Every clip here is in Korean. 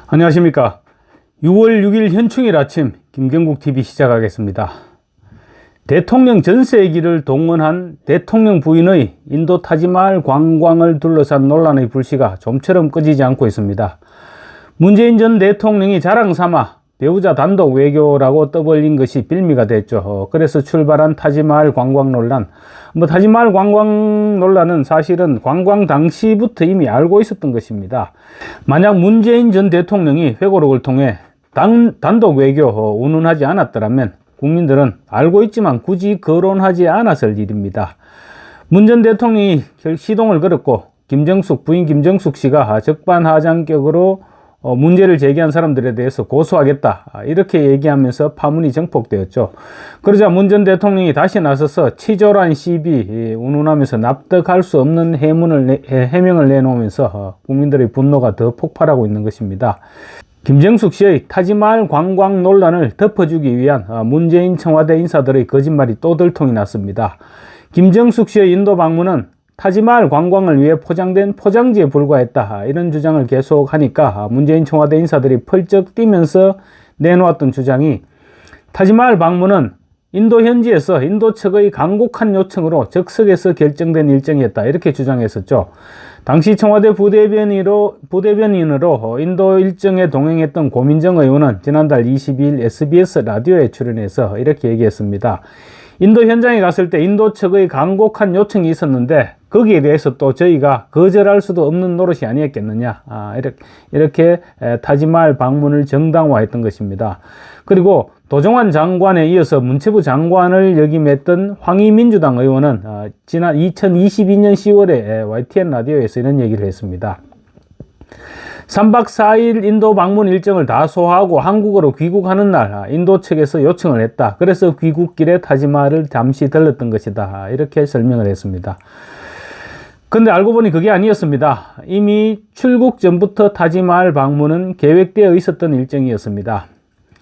안녕하십니까. 6월 6일 현충일 아침 김경국TV 시작하겠습니다. 대통령 전세기를 동원한 대통령 부인의 인도 타지마할 관광을 둘러싼 논란의 불씨가 좀처럼 꺼지지 않고 있습니다. 문재인 전 대통령이 자랑 삼아 배우자 단독 외교라고 떠벌린 것이 빌미가 됐죠. 그래서 출발한 타지마할 관광 논란. 타지마할 관광 논란은 사실은 관광 당시부터 이미 알고 있었던 것입니다. 만약 문재인 전 대통령이 회고록을 통해 단독 외교 운운하지 않았더라면 국민들은 알고 있지만 굳이 거론하지 않았을 일입니다. 문 전 대통령이 시동을 걸었고 부인 김정숙 씨가 적반하장격으로 문제를 제기한 사람들에 대해서 고소하겠다 이렇게 얘기하면서 파문이 정폭되었죠. 그러자 문 전 대통령이 다시 나서서 치졸한 시비 운운하면서 납득할 수 없는 해명을 내놓으면서 국민들의 분노가 더 폭발하고 있는 것입니다. 김정숙 씨의 타지마할 관광 논란을 덮어주기 위한 문재인 청와대 인사들의 거짓말이 또 들통이 났습니다. 김정숙 씨의 인도 방문은 타지마할 관광을 위해 포장된 포장지에 불과했다 이런 주장을 계속하니까 문재인 청와대 인사들이 펄쩍 뛰면서 내놓았던 주장이 타지마할 방문은 인도 현지에서 인도 측의 간곡한 요청으로 적석에서 결정된 일정이었다 이렇게 주장했었죠. 당시 청와대 부대변인으로 인도 일정에 동행했던 고민정 의원은 지난달 22일 SBS 라디오에 출연해서 이렇게 얘기했습니다. 인도 현장에 갔을 때 인도 측의 간곡한 요청이 있었는데 거기에 대해서 또 저희가 거절할 수도 없는 노릇이 아니었겠느냐 이렇게 타지마할 방문을 정당화했던 것입니다. 그리고 도정환 장관에 이어서 문체부 장관을 역임했던 황희민주당 의원은 지난 2022년 10월에 YTN 라디오에서 이런 얘기를 했습니다. 3박 4일 인도 방문 일정을 다 소화하고 한국으로 귀국하는 날 인도 측에서 요청을 했다. 그래서 귀국길에 타지마할을 잠시 들렀던 것이다. 이렇게 설명을 했습니다. 근데 알고 보니 그게 아니었습니다. 이미 출국 전부터 타지마할 방문은 계획되어 있었던 일정이었습니다.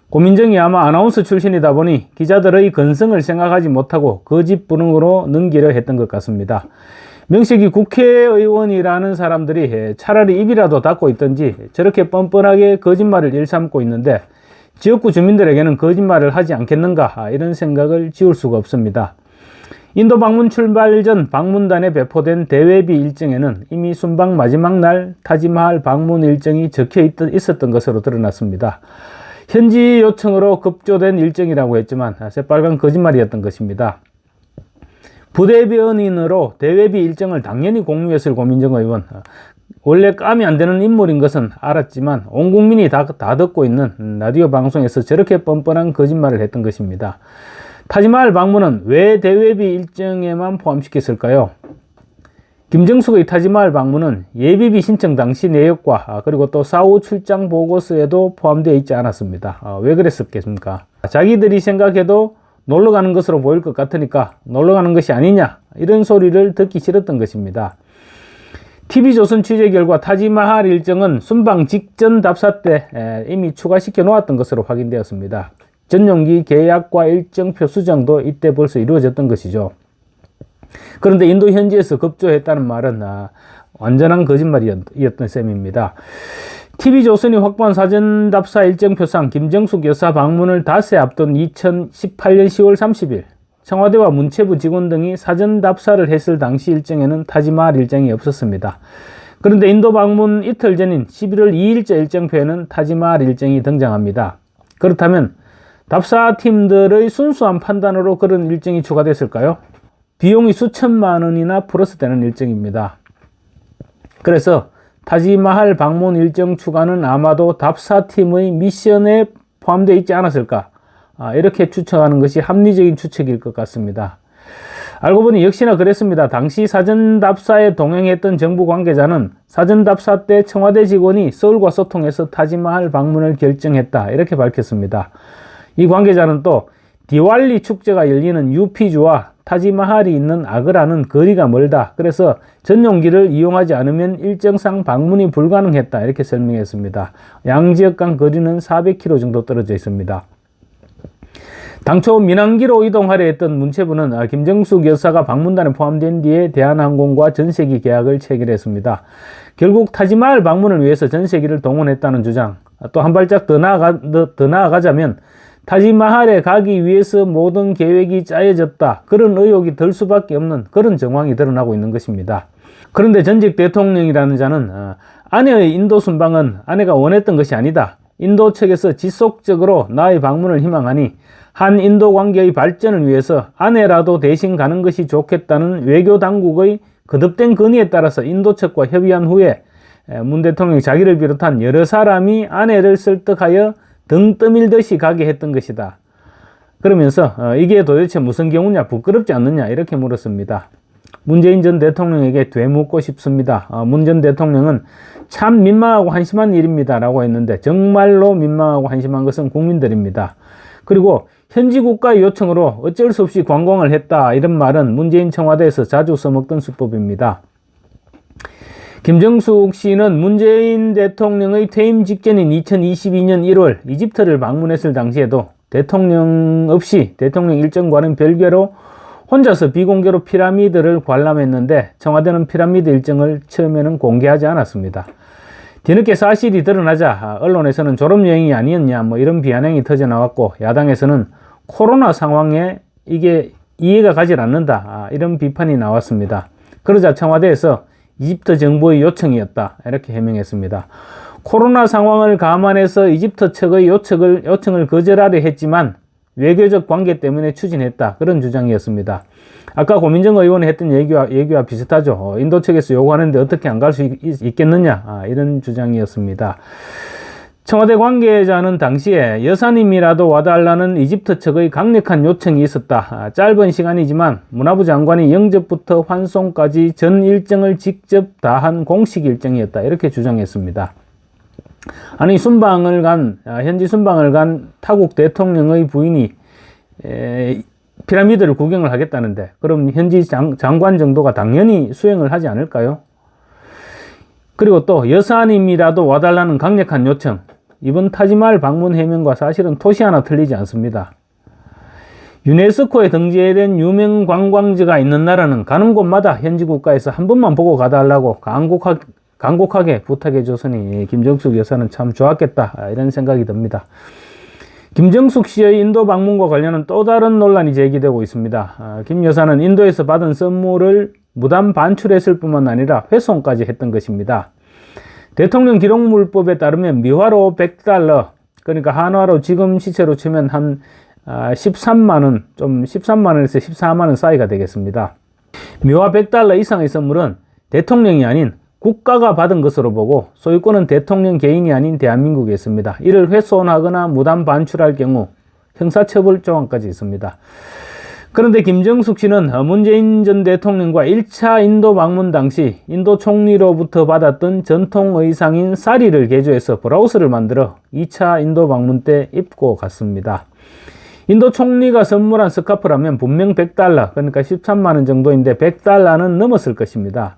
고민정이 아마 아나운서 출신이다 보니 기자들의 건성을 생각하지 못하고 거짓부릉으로 넘기려 했던 것 같습니다. 명식이 국회의원이라는 사람들이 차라리 입이라도 닫고 있든지 저렇게 뻔뻔하게 거짓말을 일삼고 있는데 지역구 주민들에게는 거짓말을 하지 않겠는가 이런 생각을 지울 수가 없습니다. 인도 방문 출발 전 방문단에 배포된 대외비 일정에는 이미 순방 마지막 날 타지마할 방문 일정이 적혀 있었던 것으로 드러났습니다. 현지 요청으로 급조된 일정이라고 했지만 새빨간 거짓말이었던 것입니다. 부대변인으로 대외비 일정을 당연히 공유했을 고민정 의원. 원래 까면 안 되는 인물인 것은 알았지만 온 국민이 다 듣고 있는 라디오 방송에서 저렇게 뻔뻔한 거짓말을 했던 것입니다. 타지마할 방문은 왜 대외비 일정에만 포함시켰을까요? 김정숙의 타지마할 방문은 예비비 신청 당시 내역과 그리고 또 사후 출장 보고서에도 포함되어 있지 않았습니다. 왜 그랬었겠습니까? 자기들이 생각해도 놀러 가는 것으로 보일 것 같으니까 놀러 가는 것이 아니냐 이런 소리를 듣기 싫었던 것입니다. TV조선 취재 결과 타지마할 일정은 순방 직전 답사 때 이미 추가시켜 놓았던 것으로 확인되었습니다. 전용기 계약과 일정표 수정도 이때 벌써 이루어졌던 것이죠. 그런데 인도 현지에서 급조했다는 말은 완전한 거짓말이었던 셈입니다. TV조선이 확보한 사전 답사 일정표상 김정숙 여사 방문을 닷새 앞둔 2018년 10월 30일 청와대와 문체부 직원 등이 사전 답사를 했을 당시 일정에는 타지마할 일정이 없었습니다. 그런데 인도 방문 이틀 전인 11월 2일자 일정표에는 타지마할 일정이 등장합니다. 그렇다면 답사팀들의 순수한 판단으로 그런 일정이 추가됐을까요? 비용이 수천만 원이나 플러스 되는 일정입니다. 그래서 타지마할 방문 일정 추가는 아마도 답사팀의 미션에 포함되어 있지 않았을까 이렇게 추측하는 것이 합리적인 추측일 것 같습니다. 알고 보니 역시나 그랬습니다. 당시 사전 답사에 동행했던 정부 관계자는 사전 답사 때 청와대 직원이 서울과 소통해서 타지마할 방문을 결정했다 이렇게 밝혔습니다. 이 관계자는 또 디왈리 축제가 열리는 UP주와 타지마할이 있는 아그라는 거리가 멀다. 그래서 전용기를 이용하지 않으면 일정상 방문이 불가능했다. 이렇게 설명했습니다. 양지역 간 거리는 400km 정도 떨어져 있습니다. 당초 민항기로 이동하려 했던 문체부는 김정숙 여사가 방문단에 포함된 뒤에 대한항공과 전세기 계약을 체결했습니다. 결국 타지마할 방문을 위해서 전세기를 동원했다는 주장, 또 한 발짝 더 나아가자면 타지마할에 가기 위해서 모든 계획이 짜여졌다, 그런 의혹이 들 수밖에 없는 그런 정황이 드러나고 있는 것입니다. 그런데 전직 대통령이라는 자는 아내의 인도 순방은 아내가 원했던 것이 아니다, 인도 측에서 지속적으로 나의 방문을 희망하니 한 인도 관계의 발전을 위해서 아내라도 대신 가는 것이 좋겠다는 외교 당국의 거듭된 건의에 따라서 인도 측과 협의한 후에 문 대통령이 자기를 비롯한 여러 사람이 아내를 설득하여 등 떠밀듯이 가게 했던 것이다. 그러면서 이게 도대체 무슨 경우냐, 부끄럽지 않느냐, 이렇게 물었습니다. 문재인 전 대통령에게 되묻고 싶습니다. 문 전 대통령은 참 민망하고 한심한 일입니다 라고 했는데, 정말로 민망하고 한심한 것은 국민들입니다. 그리고 현지 국가의 요청으로 어쩔 수 없이 관광을 했다, 이런 말은 문재인 청와대에서 자주 써먹던 수법입니다. 김정숙 씨는 문재인 대통령의 퇴임 직전인 2022년 1월 이집트를 방문했을 당시에도 대통령 없이 대통령 일정과는 별개로 혼자서 비공개로 피라미드를 관람했는데, 청와대는 피라미드 일정을 처음에는 공개하지 않았습니다. 뒤늦게 사실이 드러나자 언론에서는 졸업여행이 아니었냐, 이런 비아냥이 터져나왔고, 야당에서는 코로나 상황에 이게 이해가 가지 않는다, 이런 비판이 나왔습니다. 그러자 청와대에서 이집트 정부의 요청이었다, 이렇게 해명했습니다. 코로나 상황을 감안해서 이집트 측의 요청을 거절하려 했지만 외교적 관계 때문에 추진했다, 그런 주장이었습니다. 아까 고민정 의원이 했던 얘기와 비슷하죠. 인도 측에서 요구하는데 어떻게 안 갈 수 있겠느냐, 이런 주장이었습니다. 청와대 관계자는 당시에 여사님이라도 와달라는 이집트 측의 강력한 요청이 있었다, 짧은 시간이지만 문화부 장관이 영접부터 환송까지 전 일정을 직접 다 한 공식 일정이었다, 이렇게 주장했습니다. 아니, 현지 순방을 간 타국 대통령의 부인이 피라미드를 구경을 하겠다는데, 그럼 현지 장관 정도가 당연히 수행을 하지 않을까요? 그리고 또 여사님이라도 와달라는 강력한 요청, 이번 타지마할 방문 해명과 사실은 토시 하나 틀리지 않습니다. 유네스코에 등재된 유명 관광지가 있는 나라는 가는 곳마다 현지 국가에서 한 번만 보고 가달라고 간곡하게 부탁해 줬으니 김정숙 여사는 참 좋았겠다, 이런 생각이 듭니다. 김정숙 씨의 인도 방문과 관련한 또 다른 논란이 제기되고 있습니다. 김 여사는 인도에서 받은 선물을 무단 반출했을 뿐만 아니라 훼손까지 했던 것입니다. 대통령 기록물법에 따르면 미화로 100달러, 그러니까 한화로 지금 시세로 치면 한 13만원, 13만원에서 14만원 사이가 되겠습니다. 미화 100달러 이상의 선물은 대통령이 아닌 국가가 받은 것으로 보고 소유권은 대통령 개인이 아닌 대한민국에 있습니다. 이를 훼손하거나 무단 반출할 경우 형사처벌 조항까지 있습니다. 그런데 김정숙 씨는 문재인 전 대통령과 1차 인도 방문 당시 인도 총리로부터 받았던 전통 의상인 사리를 개조해서 브라우스를 만들어 2차 인도 방문 때 입고 갔습니다. 인도 총리가 선물한 스카프라면 분명 100달러, 그러니까 13만원 정도인데 100달러는 넘었을 것입니다.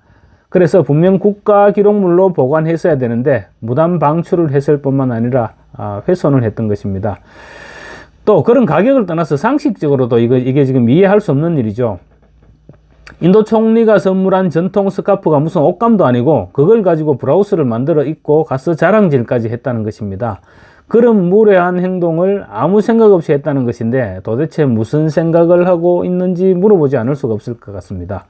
그래서 분명 국가 기록물로 보관했어야 되는데 무단 방출을 했을 뿐만 아니라 훼손을 했던 것입니다. 또 그런 가격을 떠나서 상식적으로도 이게 지금 이해할 수 없는 일이죠. 인도 총리가 선물한 전통 스카프가 무슨 옷감도 아니고 그걸 가지고 브라우스를 만들어 입고 가서 자랑질까지 했다는 것입니다. 그런 무례한 행동을 아무 생각 없이 했다는 것인데 도대체 무슨 생각을 하고 있는지 물어보지 않을 수가 없을 것 같습니다.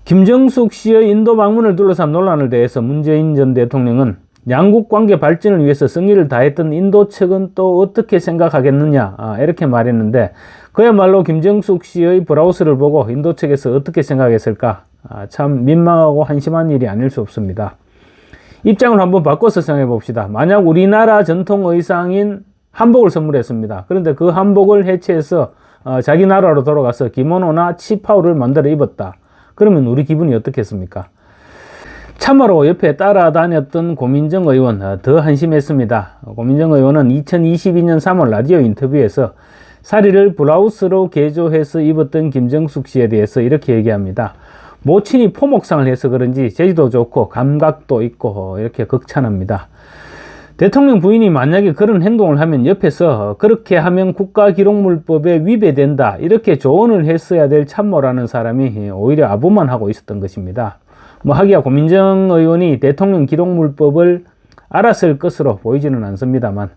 김정숙 씨의 인도 방문을 둘러싼 논란을 대해서 문재인 전 대통령은 양국 관계 발전을 위해서 성의를 다했던 인도 측은 또 어떻게 생각하겠느냐, 이렇게 말했는데 그야말로 김정숙 씨의 브라우스를 보고 인도 측에서 어떻게 생각했을까, 참 민망하고 한심한 일이 아닐 수 없습니다. 입장을 한번 바꿔서 생각해 봅시다. 만약 우리나라 전통 의상인 한복을 선물했습니다. 그런데 그 한복을 해체해서 자기 나라로 돌아가서 기모노나 치파오를 만들어 입었다. 그러면 우리 기분이 어떻겠습니까? 참으로 옆에 따라다녔던 고민정 의원 더 한심했습니다. 고민정 의원은 2022년 3월 라디오 인터뷰에서 사리를 브라우스로 개조해서 입었던 김정숙 씨에 대해서 이렇게 얘기합니다. 모친이 포목상을 해서 그런지 재주도 좋고 감각도 있고 이렇게 극찬합니다. 대통령 부인이 만약에 그런 행동을 하면 옆에서 그렇게 하면 국가기록물법에 위배된다 이렇게 조언을 했어야 될 참모라는 사람이 오히려 아부만 하고 있었던 것입니다. 하기야 고민정 의원이 대통령 기록물법을 알았을 것으로 보이지는 않습니다만,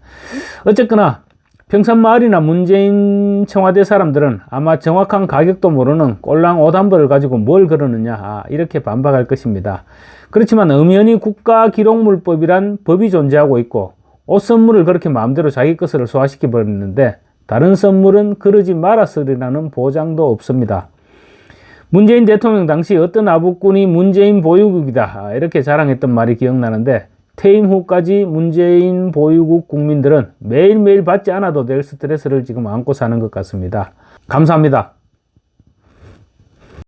어쨌거나 평산마을이나 문재인 청와대 사람들은 아마 정확한 가격도 모르는 꼴랑 옷 한 벌을 가지고 뭘 그러느냐, 이렇게 반박할 것입니다. 그렇지만 엄연히 국가기록물법이란 법이 존재하고 있고, 옷 선물을 그렇게 마음대로 자기 것을 소화시켜 버렸는데 다른 선물은 그러지 말았으리라는 보장도 없습니다. 문재인 대통령 당시 어떤 아부꾼이 문재인 보유국이다, 이렇게 자랑했던 말이 기억나는데, 퇴임 후까지 문재인 보유국 국민들은 매일매일 받지 않아도 될 스트레스를 지금 안고 사는 것 같습니다. 감사합니다.